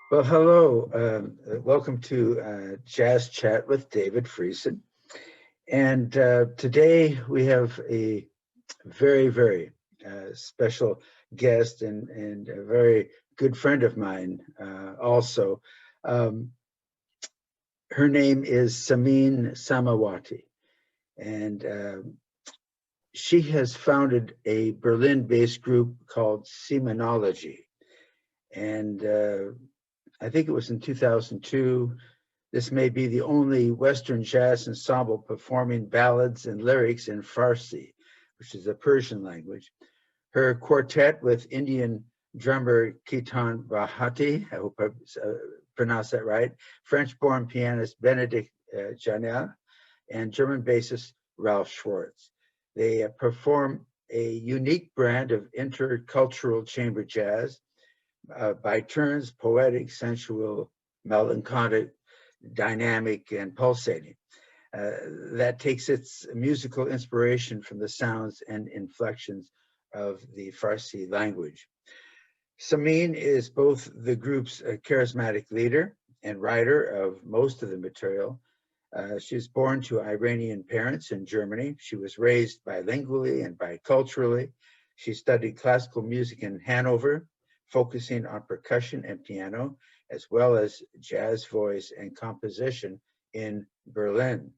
Well, hello. Welcome to Jazz Chat with David Friesen. And today we have a very, very special guest and a very good friend of mine also. Her name is Cymin Samawatie. And she has founded a Berlin-based group called Cyminology. And I think it was in 2002. This may be the only Western jazz ensemble performing ballads and lyrics in Farsi, which is a Persian language. Her quartet with Indian drummer Ketan Bahati, I hope I pronounced that right, French-born pianist Benedict Janel, and German bassist Ralph Schwartz. They perform a unique brand of intercultural chamber jazz, by turns poetic, sensual, melancholic, dynamic, and pulsating. That takes its musical inspiration from the sounds and inflections of the Farsi language. Cymin is both the group's charismatic leader and writer of most of the material. She was born to Iranian parents in Germany. She was raised bilingually and biculturally. She studied classical music in Hanover, focusing on percussion and piano, as well as jazz voice and composition in Berlin.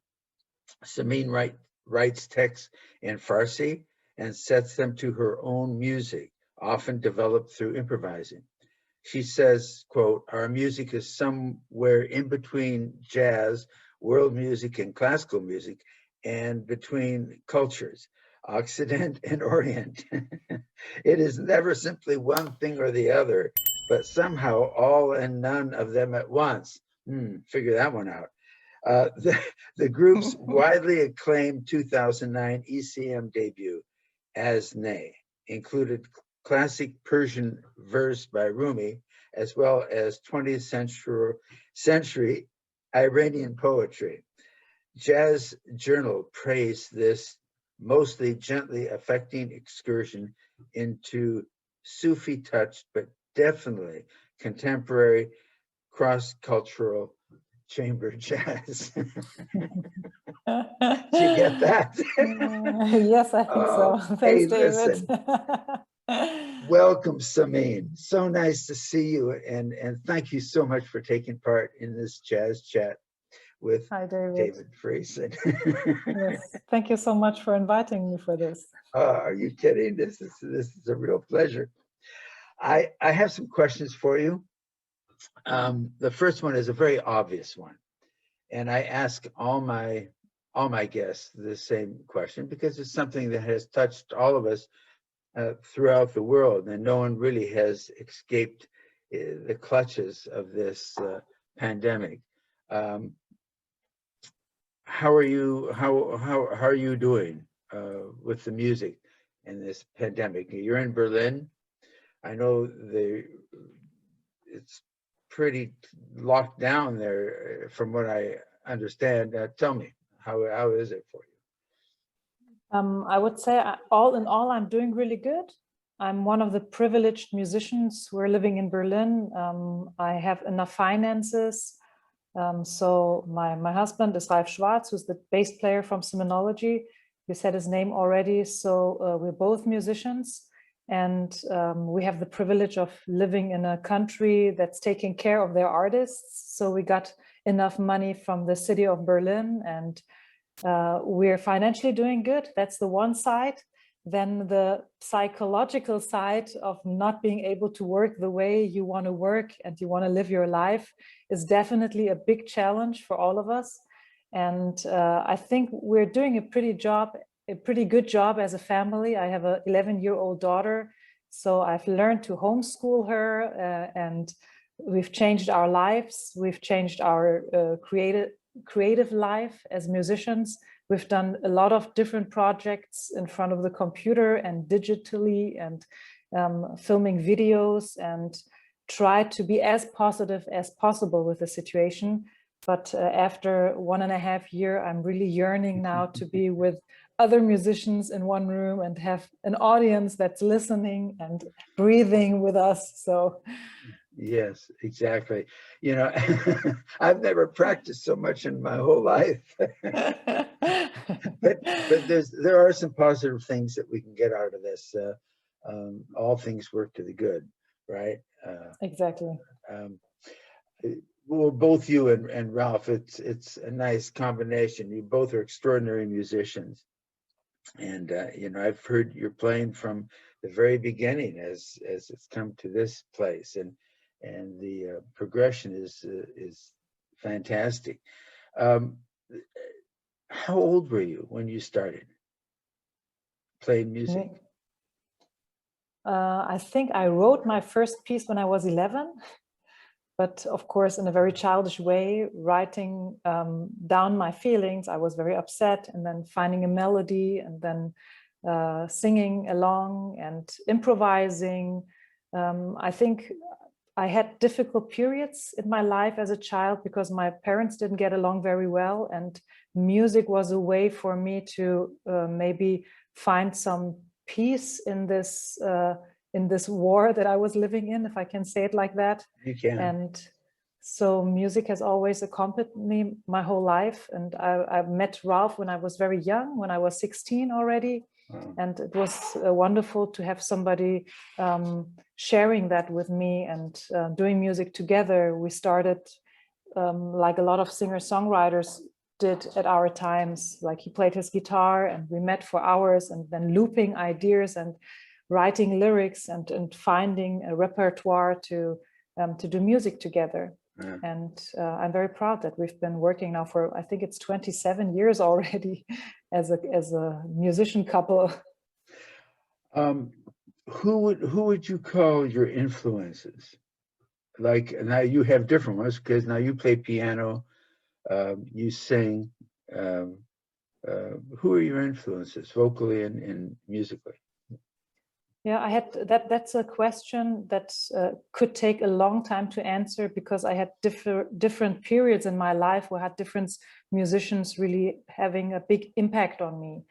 Cymin writes texts in Farsi and sets them to her own music, often developed through improvising. She says, quote, "Our music is somewhere in between jazz, world music, and classical music, and between cultures, Occident and Orient. It is never simply one thing or the other, but somehow all and none of them at once." Figure that one out. The group's widely acclaimed 2009 ECM debut, As Ne, included classic Persian verse by Rumi, as well as 20th century Iranian poetry. Jazz Journal praised this mostly gently affecting excursion into Sufi-touched, but definitely contemporary cross-cultural chamber jazz. Did you get that? Yes, I think so. Thanks, David. Welcome, Cymin. So nice to see you, and thank you so much for taking part in this jazz chat with David Friesen. Yes, thank you so much for inviting me for this. Are you kidding? This is a real pleasure. I have some questions for you. The first one is a very obvious one, and I ask all my guests the same question because it's something that has touched all of us throughout the world, and no one really has escaped the clutches of this pandemic. How are you doing with the music in this pandemic? You're in Berlin. I know it's pretty locked down there, from what I understand. Tell me, how is it for you? I would say all in all, I'm doing really good. I'm one of the privileged musicians who are living in Berlin. I have enough finances. So my husband is Ralph Schwartz, who's the bass player from Cyminology. You said his name already. So we're both musicians, and we have the privilege of living in a country that's taking care of their artists. So we got enough money from the city of Berlin, and we're financially doing good. That's the one side. Then the psychological side of not being able to work the way you want to work and you want to live your life is definitely a big challenge for all of us. And I think we're doing a pretty good job as a family. I have an 11-year-old daughter, so I've learned to homeschool her, and we've changed our lives. We've changed our creative life as musicians. We've done a lot of different projects in front of the computer and digitally, and filming videos, and try to be as positive as possible with the situation. But after 1.5 years, I'm really yearning now to be with other musicians in one room and have an audience that's listening and breathing with us. So yes, exactly. You know, I've never practiced so much in my whole life. but there are some positive things that we can get out of this. All things work to the good, right? Exactly. Well, both you and Ralph, it's a nice combination. You both are extraordinary musicians, and you know, I've heard your playing from the very beginning as it's come to this place, and the progression is fantastic. How old were you when you started playing music? I think I wrote my first piece when I was 11. But of course, in a very childish way, writing down my feelings. I was very upset, and then finding a melody, and then singing along and improvising. I think I had difficult periods in my life as a child because my parents didn't get along very well, and music was a way for me to maybe find some peace in this war that I was living in, if I can say it like that. You can. And so music has always accompanied me my whole life. And I met Ralph when I was very young, when I was 16 already. Wow. And it was wonderful to have somebody sharing that with me and doing music together. We started like a lot of singer-songwriters did at our times. Like, he played his guitar and we met for hours, and then looping ideas and writing lyrics and finding a repertoire to do music together. Yeah. And I'm very proud that we've been working now for, I think it's 27 years already as a musician couple. Who would you call your influences? Like, now you have different ones because now you play piano, you sing. Who are your influences vocally and musically? Yeah, I had that's a question that could take a long time to answer, because I had different periods in my life where I had different musicians really having a big impact on me.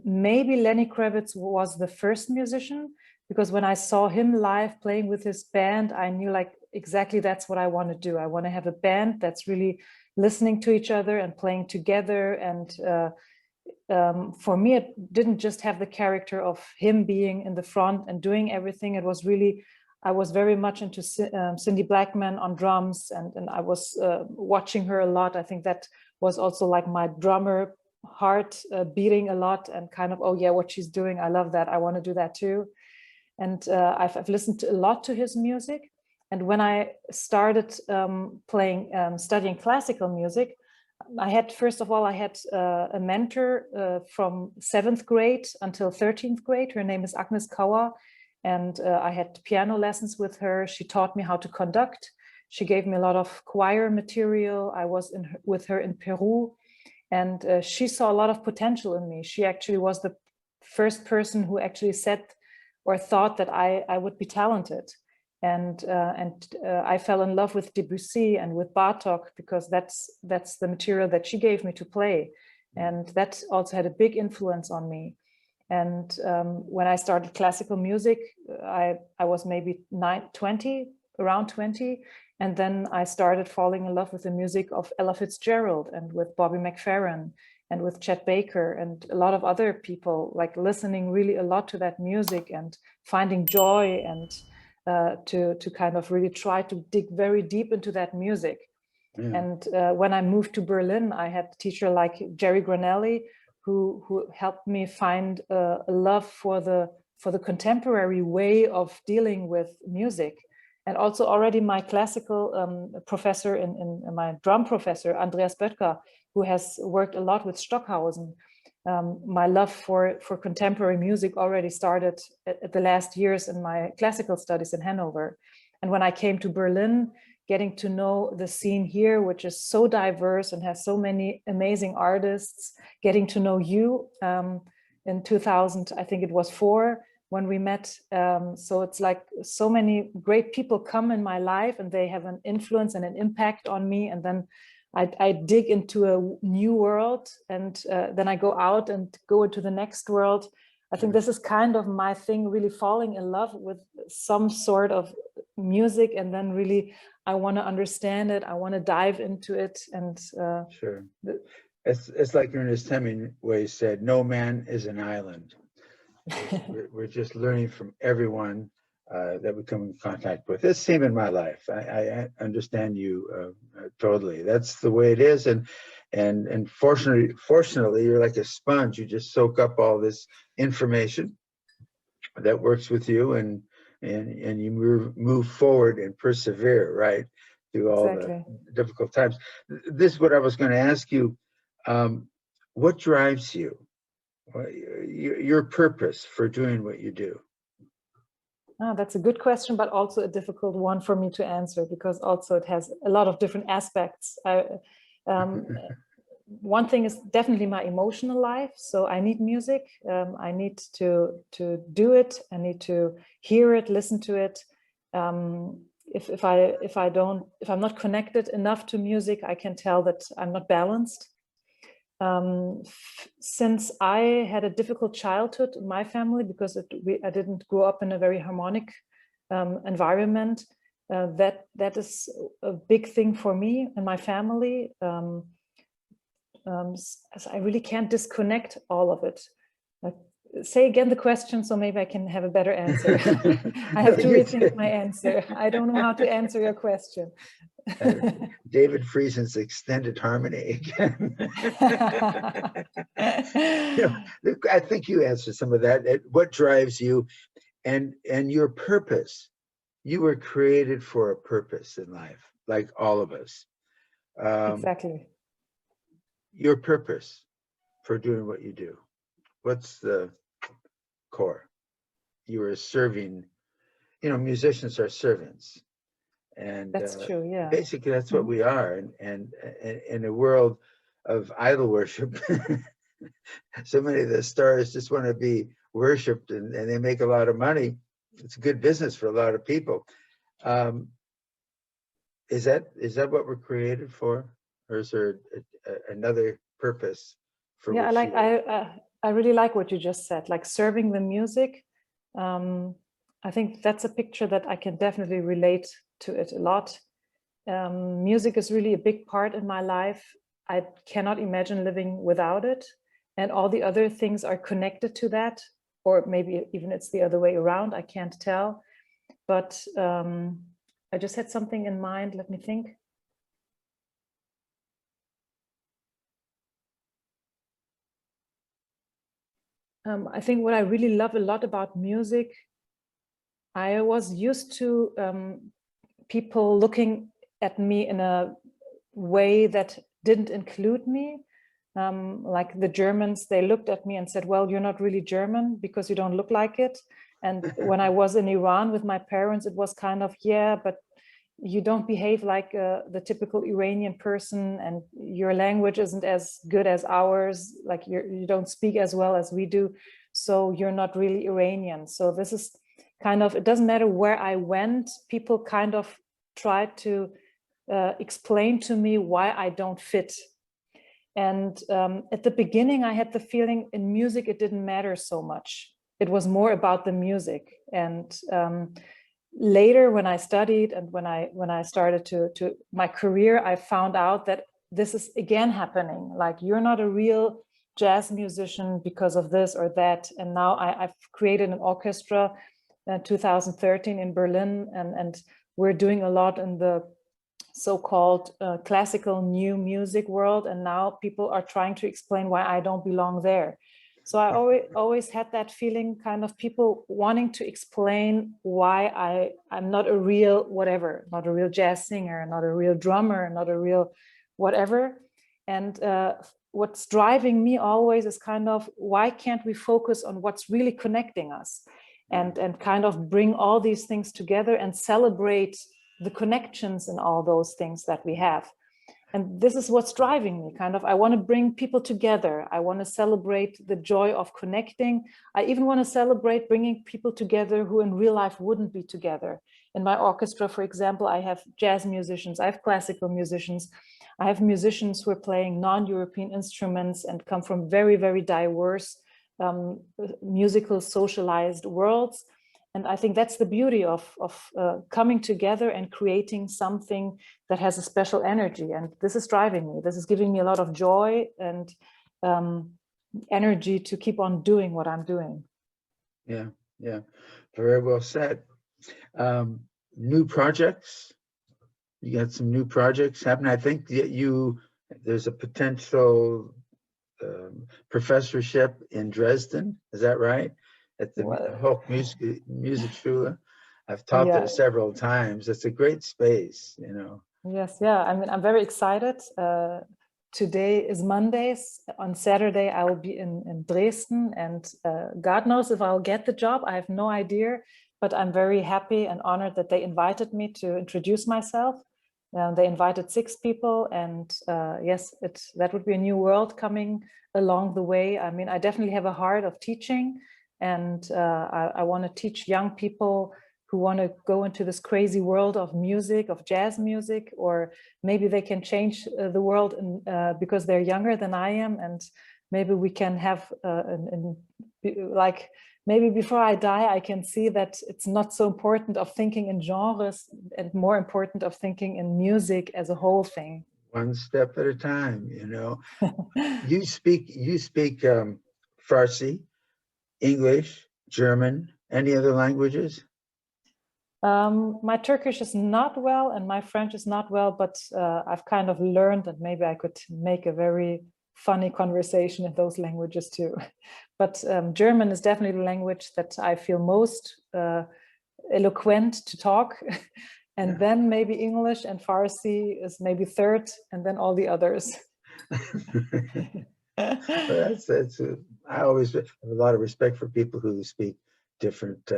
Maybe Lenny Kravitz was the first musician, because when I saw him live playing with his band, I knew like exactly that's what I want to do. I want to have a band that's really listening to each other and playing together. And for me, it didn't just have the character of him being in the front and doing everything. It was really, I was very much into Cindy Blackman on drums, and I was watching her a lot. I think that was also like my drummer heart beating a lot, and kind of, oh yeah, what she's doing, I love that, I want to do that too. And I've listened a lot to his music. And when I started studying classical music, I had, first of all, I had a mentor from 7th grade until 13th grade. Her name is Agnes Kauer, and I had piano lessons with her. She taught me how to conduct. She gave me a lot of choir material. I was with her in Peru, and she saw a lot of potential in me. She actually was the first person who actually said or thought that I would be talented. And I fell in love with Debussy and with Bartók, because that's the material that she gave me to play. And that also had a big influence on me. And when I started classical music, I was maybe around 20. And then I started falling in love with the music of Ella Fitzgerald and with Bobby McFerrin and with Chet Baker and a lot of other people, like listening really a lot to that music and finding joy, and to kind of really try to dig very deep into that music. Yeah. And when I moved to Berlin, I had a teacher like Jerry Granelli, who helped me find a love for the contemporary way of dealing with music. And also already my classical professor, in my drum professor, Andreas Böttger, who has worked a lot with Stockhausen. My love for contemporary music already started at the last years in my classical studies in Hanover. And when I came to Berlin, getting to know the scene here, which is so diverse and has so many amazing artists, getting to know you in 2000, I think it was 4, when we met. So it's like so many great people come in my life, and they have an influence and an impact on me. And then I dig into a new world, and then I go out and go into the next world. I think this is kind of my thing, really falling in love with some sort of music, and then really I want to understand it. I want to dive into it. And sure. It's like Ernest Hemingway said, no man is an island. We're just learning from everyone that we come in contact with. It's the same in my life. I understand you totally. That's the way it is. And fortunately, you're like a sponge. You just soak up all this information that works with you, and you move forward and persevere, right, through all the difficult times. This is what I was going to ask you. What drives you? Your purpose for doing what you do? Oh, that's a good question, but also a difficult one for me to answer, because also it has a lot of different aspects. One thing is definitely my emotional life. So I need music. I need to do it. I need to hear it, listen to it. If I'm not connected enough to music, I can tell that I'm not balanced. Since I had a difficult childhood in my family, because I didn't grow up in a very harmonic environment, that is a big thing for me and my family. I really can't disconnect all of it. Say again the question, so maybe I can have a better answer. I have to rethink my answer. I don't know how to answer your question. David Friesen's extended harmony again. I think you answered some of that. What drives you, and your purpose? You were created for a purpose in life, like all of us. Exactly. Your purpose for doing what you do. What's the core? You are serving. Musicians are servants. And that's true, yeah. Basically, that's what we are. And in a world of idol worship, so many of the stars just want to be worshipped, and they make a lot of money. It's a good business for a lot of people. Is that what we're created for, or is there another purpose for? Yeah, I really like what you just said, like serving the music. I think that's a picture that I can definitely relate to it a lot. Music is really a big part in my life. I cannot imagine living without it, and all the other things are connected to that, or maybe even it's the other way around. I can't tell, but I just had something in mind. Let me think. I think what I really love a lot about music, I was used to people looking at me in a way that didn't include me. Like the Germans, they looked at me and said, well, you're not really German because you don't look like it. And when I was in Iran with my parents, it was kind of, yeah, but you don't behave like the typical Iranian person, and your language isn't as good as ours. Like you don't speak as well as we do. So you're not really Iranian. So this is kind of, it doesn't matter where I went, people kind of tried to explain to me why I don't fit. And at the beginning, I had the feeling in music, it didn't matter so much. It was more about the music. And later, when I studied and when I started to my career, I found out that this is again happening. Like, you're not a real jazz musician because of this or that. And now I've created an orchestra in 2013 in Berlin, and we're doing a lot in the so-called classical new music world. And now people are trying to explain why I don't belong there. So I always had that feeling, kind of people wanting to explain why I'm not a real whatever, not a real jazz singer, not a real drummer, not a real whatever. And what's driving me always is kind of, why can't we focus on what's really connecting us, and kind of bring all these things together and celebrate the connections and all those things that we have. And this is what's driving me, kind of, I want to bring people together. I want to celebrate the joy of connecting. I even want to celebrate bringing people together who in real life wouldn't be together. In my orchestra, for example, I have jazz musicians, I have classical musicians, I have musicians who are playing non-European instruments and come from very, very diverse musical socialized worlds. And I think that's the beauty of coming together and creating something that has a special energy. And this is driving me. This is giving me a lot of joy and energy to keep on doing what I'm doing. Yeah, yeah, very well said. New projects. You got some new projects happening. I think that there's a potential professorship in Dresden. Is that right? At the RUTH Music Schule. I've taught there several times. It's a great space, you know. Yes, yeah. I mean, I'm very excited. Today is Mondays. On Saturday, I will be in Dresden, and God knows if I'll get the job. I have no idea, but I'm very happy and honored that they invited me to introduce myself. They invited 6 people, and yes, that would be a new world coming along the way. I mean, I definitely have a heart of teaching, and I want to teach young people who want to go into this crazy world of music, of jazz music, or maybe they can change the world because they're younger than I am, and maybe we can have like maybe before I die, I can see that it's not so important of thinking in genres and more important of thinking in music as a whole thing. One step at a time, you know. You speak Farsi, English, German, any other languages? My Turkish is not well and my French is not well, but I've kind of learned that maybe I could make a very funny conversation in those languages too. But German is definitely the language that I feel most eloquent to talk. And then maybe English and Farsi is maybe third, and then all the others. I always have a lot of respect for people who speak different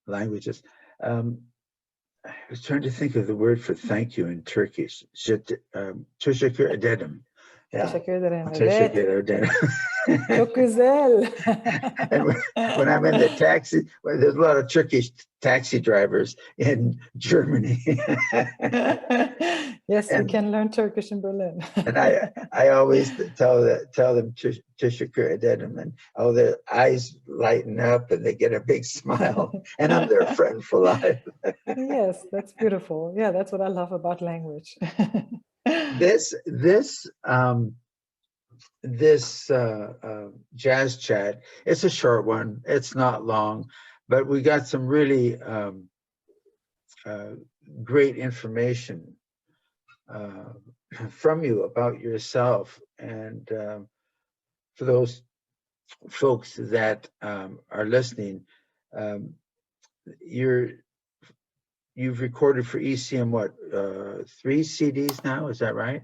languages. I was trying to think of the word for thank you in Turkish. Teşekkür ederim. Teşekkür ederim. Teşekkür ederim. Çok güzel. And when I'm in the taxi, well, there's a lot of Turkish taxi drivers in Germany. Yes, you can learn Turkish in Berlin. And I always tell them teşekkür ederim, and their eyes lighten up and they get a big smile, and I'm their friend for life. Yes, that's beautiful. Yeah, that's what I love about language. This jazz chat, it's a short one, it's not long, but we got some really great information from you about yourself. And for those folks that are listening, you've recorded for ECM what, 3 CDs now, is that right?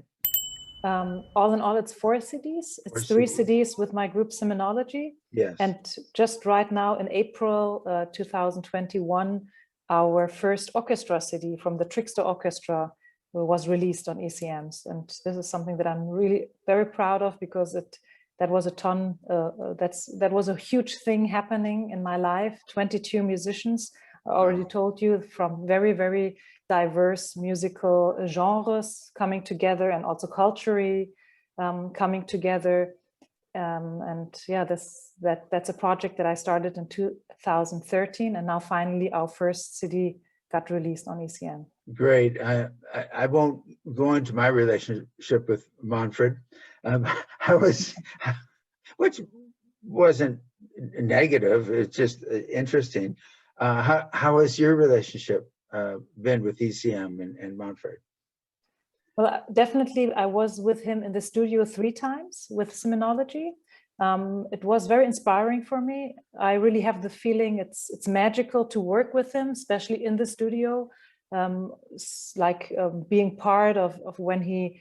All in all, it's 4 CDs. It's 3 CDs with my group Cyminology. Yes. And just right now in April 2021, our first orchestra CD from the Trickster Orchestra was released on ECMs. And this is something that I'm really very proud of, because that was a huge thing happening in my life. 22 musicians, I already told you, from very, very diverse musical genres coming together, and also culturally coming together. And yeah, that's a project that I started in 2013, and now finally our first CD got released on ECM. Great. I won't go into my relationship with Manfred, which wasn't negative. It's just interesting. How has your relationship been with ECM and Manfred? Well, definitely, I was with him in the studio 3 times with Cyminology. It was very inspiring for me. I really have the feeling it's magical to work with him, especially in the studio. Being part of when he,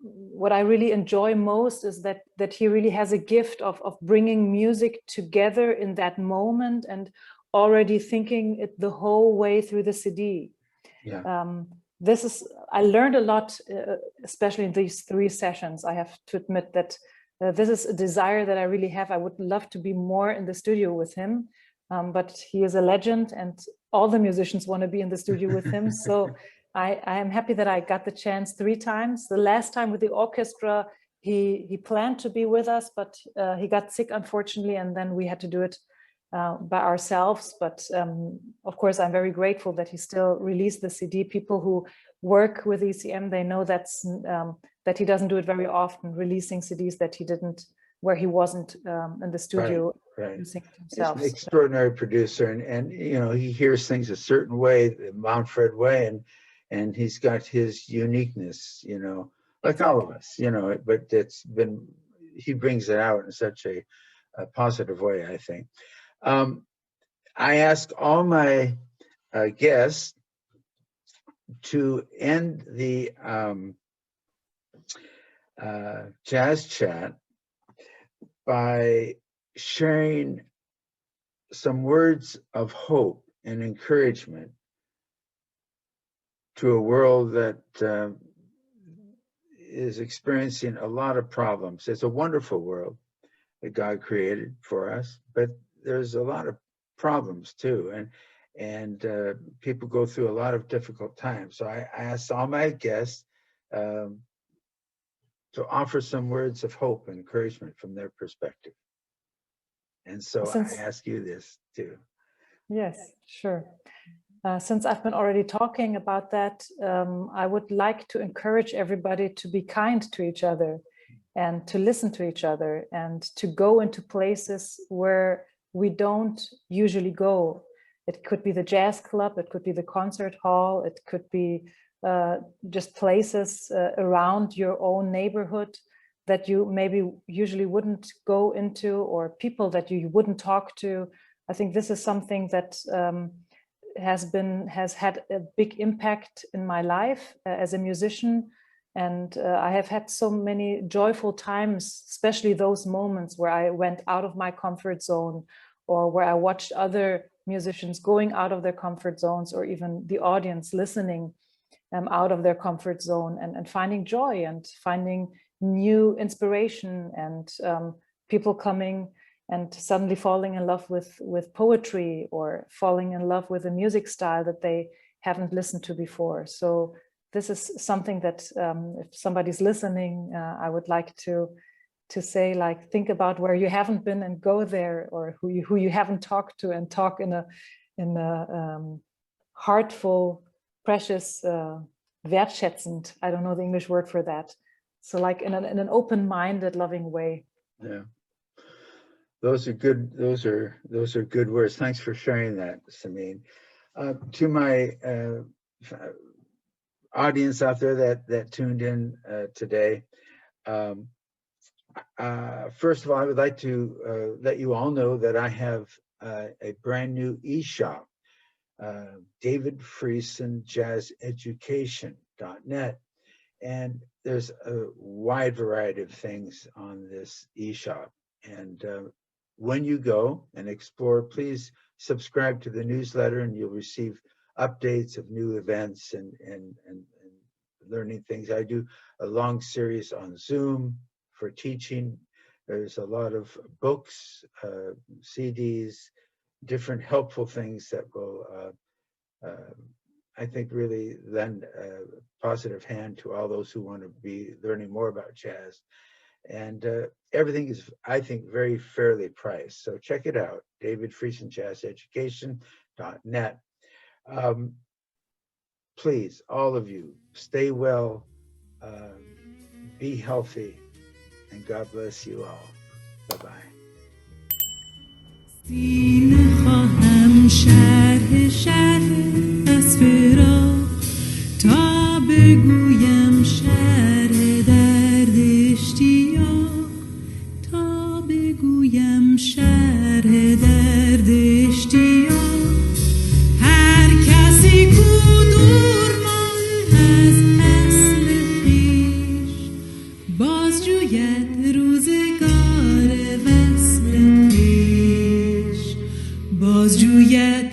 what I really enjoy most is that he really has a gift of bringing music together in that moment and already thinking it the whole way through the CD. Yeah. I learned a lot, especially in these 3 sessions. I have to admit that this is a desire that I really have. I would love to be more in the studio with him, but he is a legend and all the musicians want to be in the studio with him. So I am happy that I got the chance 3 times. The last time with the orchestra, he planned to be with us, but he got sick, unfortunately, and then we had to do it by ourselves. But of course, I'm very grateful that he still released the CD. People who work with ECM, they know that's that he doesn't do it very often, releasing CDs that he didn't, where he wasn't in the studio producing it himself. He's an extraordinary producer, and you know, he hears things a certain way, the Manfred way, and he's got his uniqueness, you know, like all of us, you know, but he brings it out in such a positive way, I think. I ask all my guests to end the jazz chat by sharing some words of hope and encouragement to a world that is experiencing a lot of problems. It's a wonderful world that God created for us, but there's a lot of problems too, and people go through a lot of difficult times. So I asked all my guests to offer some words of hope and encouragement from their perspective. And so I ask you this too. Yes, sure. Since I've been already talking about that, I would like to encourage everybody to be kind to each other and to listen to each other and to go into places where we don't usually go. It could be the jazz club, it could be the concert hall, it could be just places around your own neighborhood that you maybe usually wouldn't go into, or people that you wouldn't talk to. I think this is something that has had a big impact in my life as a musician. And I have had so many joyful times, especially those moments where I went out of my comfort zone, or where I watched other musicians going out of their comfort zones, or even the audience listening out of their comfort zone, and finding joy and finding new inspiration, and people coming and suddenly falling in love with poetry, or falling in love with a music style that they haven't listened to before. So this is something that if somebody's listening, I would like to say, like, think about where you haven't been and go there, or who you haven't talked to, and talk in a heartful, precious, wertschätzend, I don't know the English word for that. So like in an open-minded, loving way. Yeah. Those are good. Those are good words. Thanks for sharing that, Cymin. To my audience out there that tuned in today, first of all, I would like to let you all know that I have a brand new e-shop, David Friesen Jazz Education.net, and there's a wide variety of things on this e-shop. And when you go and explore, please subscribe to the newsletter, and you'll receive updates of new events and learning things. I do a long series on Zoom for teaching. There's a lot of books, CDs, different helpful things that will, I think, really lend a positive hand to all those who want to be learning more about jazz. And everything is, I think, very fairly priced. So check it out, David Friesen Jazz Education.net. Please, all of you, stay well, be healthy, and God bless you all. Bye-bye. بازجویت